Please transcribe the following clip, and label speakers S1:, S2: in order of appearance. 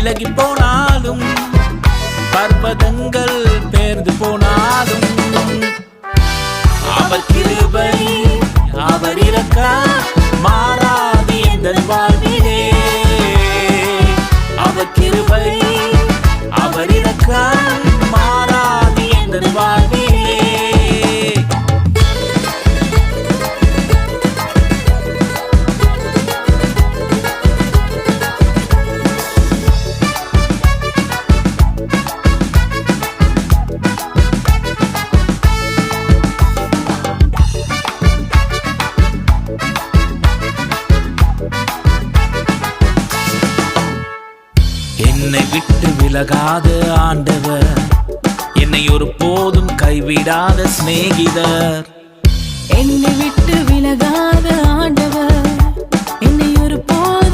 S1: விலகி போனாலும் பர்வதங்கள் பேர்ந்து போனாலும் அவர் கிருபை அவர் இரக்கம் மாறாது எந்தன் வாழ்விலே. அவர் கிருபை அவர் இரக்கம் மாறாது எந்தன் வாழ்விலே. என்னை விட்டு விலகாத ஆண்டவர், என்னை ஒரு போதும் கைவிடாத சிநேகிதர்.
S2: என்னை விட்டு விலகாத ஆண்டவர், என்னை ஒரு போதும்